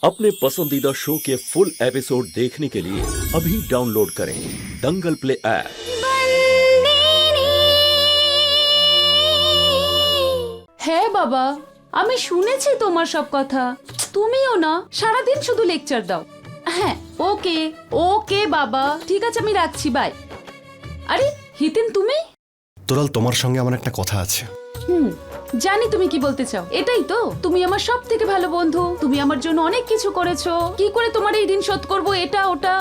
अपने पसंदीदा शो के फुल एपिसोड देखने के लिए अभी डाउनलोड करें दंगल प्ले ऐप। হ্যাঁ বাবা, আমি শুনেছি তোমার সব কথা। তুমিও না সারাদিন শুধু লেকচার দাও। হ্যাঁ, ওকে ওকে বাবা, ঠিক আছে, আমি রাখছি, বাই। আরে হিতেন, তুমি? তোরাল, তোমার সঙ্গে আমার একটা কথা আছে। জানি তুমি কি বলতে চাও। এটাই তো, তুমি আমার সব থেকে ভালো বন্ধু, তুমি আমার জন্য অনেক কিছু করেছো। কি করে তোমার এই ঋণ শোধ করবো, এটা ওটা।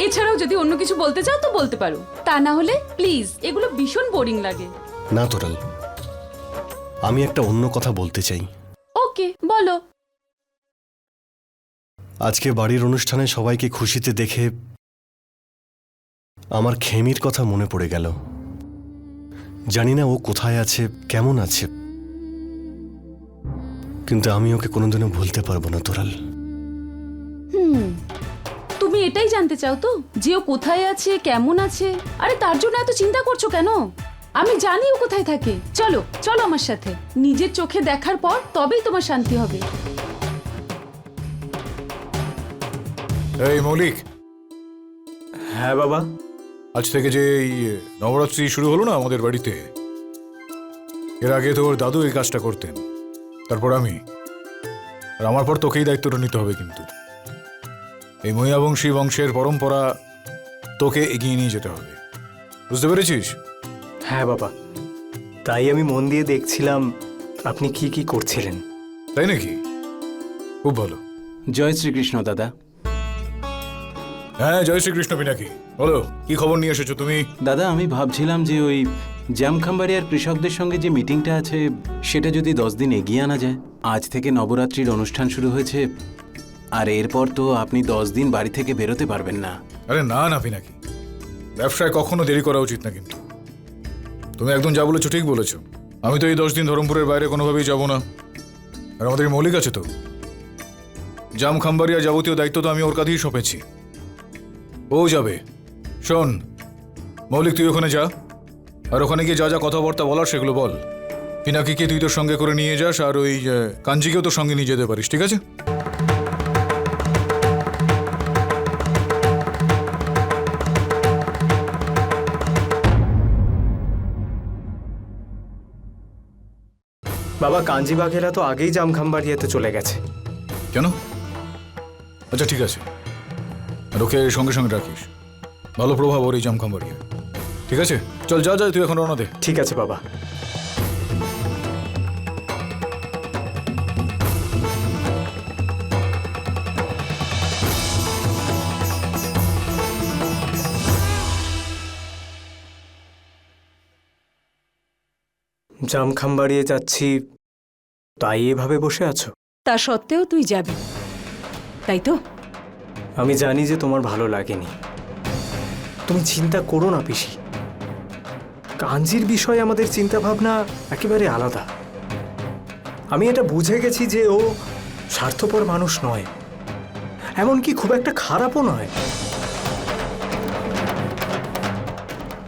এছাড়াও যদি অন্য কিছু বলতে চাও তো বলতে পারো, তা না হলে প্লিজ, এগুলো ভীষণ বোরিং লাগে। না তোরাল, আমি একটা অন্য কথা বলতে চাই। ওকে, বলো। আজকে বাড়ির অনুষ্ঠানে সবাইকে খুশিতে দেখে আমার খেমির কথা মনে পড়ে গেল। জানি না ও কোথায় আছে, কেমন আছে, কিন্তু আমি ওকে কোনোদিনও ভুলতে পারবো না তোরাল। তুমি এটাই জানতে চাও তো, যে ও কোথায় আছে, কেমন আছে? আরে তার জন্য এত চিন্তা করছো কেন? আমি জানি ও কোথায় থাকে। চলো চলো আমার সাথে, নিজের চোখে দেখার পর তবেই তোমার শান্তি হবে। এই মৌলিক। হ্যাঁ বাবা। আজ থেকে যে এই নবরাত্রি শুরু হলো না আমাদের বাড়িতে, এর আগে তোর দাদু এই কাজটা করতেন, তারপর আমি, আর আমার পর তোকেই দায়িত্বটা নিতে হবে। কিন্তু এই মহিয়াবংশী বংশের পরম্পরা তোকে এগিয়ে নিয়ে যেতে হবে, বুঝতে পেরেছিস? হ্যাঁ বাবা, তাই আমি মন দিয়ে দেখছিলাম আপনি কি কি করছিলেন। তাই নাকি? খুব ভালো। জয় শ্রীকৃষ্ণ দাদা। হ্যাঁ, জয় শ্রীকৃষ্ণ। পিনাকি, বলো, কি খবর নিয়ে এসেছো তুমি? দাদা, আমি ভাবছিলাম যে ওই জামখাম্বাড়িয়ার কৃষকদের সঙ্গে যে মিটিংটা আছে সেটা যদি 10 দিন এগিয়ে আনা যায়। আজ থেকে নবরাত্রির অনুষ্ঠান শুরু হয়েছে, আর এরপর তো আপনি 10 দিন বাড়ি থেকে বেরোতে পারবেন না। আরে না না পিনাকি, ব্যবসায় কখনো দেরি করা উচিত না। কিন্তু তুমি একদম যা বলেছো ঠিক বলেছো। আমি তো এই 10 দিন ধরমপুরের বাইরে কোনোভাবেই যাব না। আর আমাদের মৌলিক আছে তো, জামখাম্বাড়িয়া যাবতীয় দায়িত্ব তো আমি ওর কাঁধেই সঁপেছি, ও যাবে। শোন মৌলিক, তুই ওখানে যা, আর ওখানে গিয়ে যা যা কথাবার্তা বলার সেগুলো বল। পিনাকিকে তুই তোর সঙ্গে করে নিয়ে যাস, আর ওই কাঞ্জিকেও তোর সঙ্গে নিয়ে যেতে পারিস, ঠিক আছে? বাবা, কাঞ্জি বাঘেরা তো আগেই জামখাম্বাড়িয়াতে চলে গেছে। কেন? আচ্ছা ঠিক আছে, আর ওকে সঙ্গে সঙ্গে রাখিস। ভালো প্রভাব ওর এই জামখাম্বাড়িয়া, ঠিক আছে? চল যা যা, তুই এখন রওনা দে। ঠিক আছে বাবা। জামখাম্বাড়িয়ে যাচ্ছি, তাই এভাবে বসে আছো? তা সত্ত্বেও তুই যাবি, তাই তো? আমি জানি যে তোমার ভালো লাগেনি। তুমি চিন্তা করো না পিসি, কাঞ্জির বিষয়ে আমাদের চিন্তা ভাবনা একেবারে আলাদা। আমি এটা বুঝে গেছি যে ও স্বার্থপর মানুষ নয়, এমনকি খুব একটা খারাপও নয়।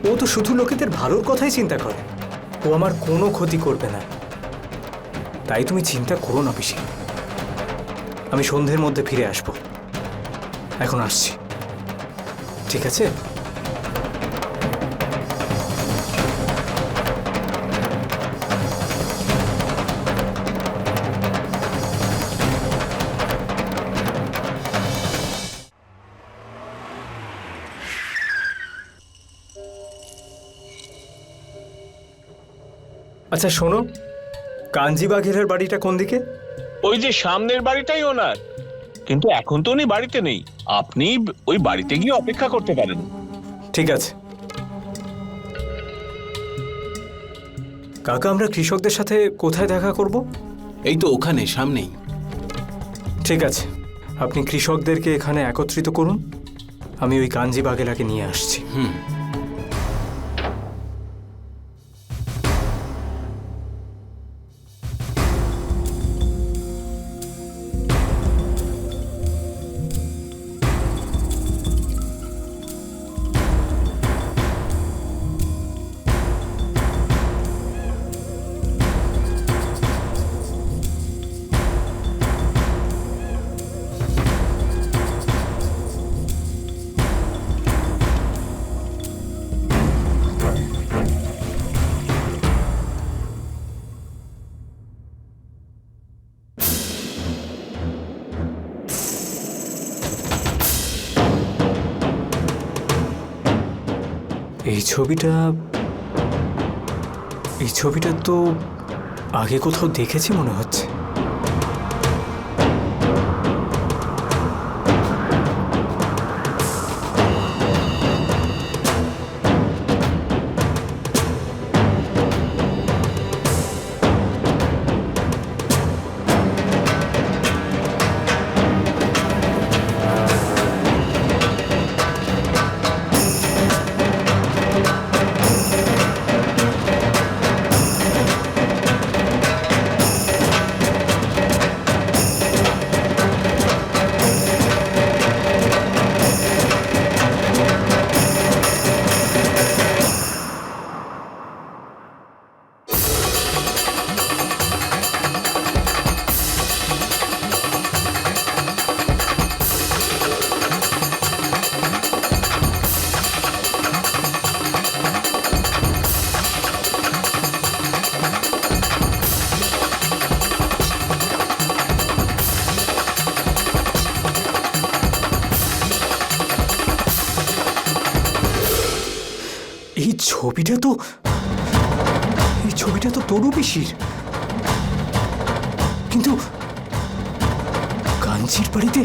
ও তো শুধু লোকেদের ভালোর কথাই চিন্তা করে। ও আমার কোনো ক্ষতি করবে না, তাই তুমি চিন্তা করো না পিসি। আমি সন্ধ্যের মধ্যে ফিরে আসব। এখন আসছি, ঠিক আছে? আচ্ছা শোনো, কাঞ্জি বাঘেরের বাড়িটা কোন দিকে? ওই যে সামনের বাড়িটাই ওনার, কিন্তু এখন তো উনি বাড়িতে নেই। আপনি ওই বাড়িতে গিয়ে অপেক্ষা করতে পারেন। ঠিক আছে কাকা, আমরা কৃষকদের সাথে কোথায় দেখা করব? এই তো ওখানে সামনেই। ঠিক আছে, আপনি কৃষকদেরকে এখানে একত্রিত করুন, আমি ওই কাঞ্জি বাঘেরাকে নিয়ে আসছি। এই ছবিটা তো আগে কোথাও দেখেছি মনে হচ্ছে। এই ছবিটা তো তরু পিসির, কিন্তু কাঞ্চির বাড়িতে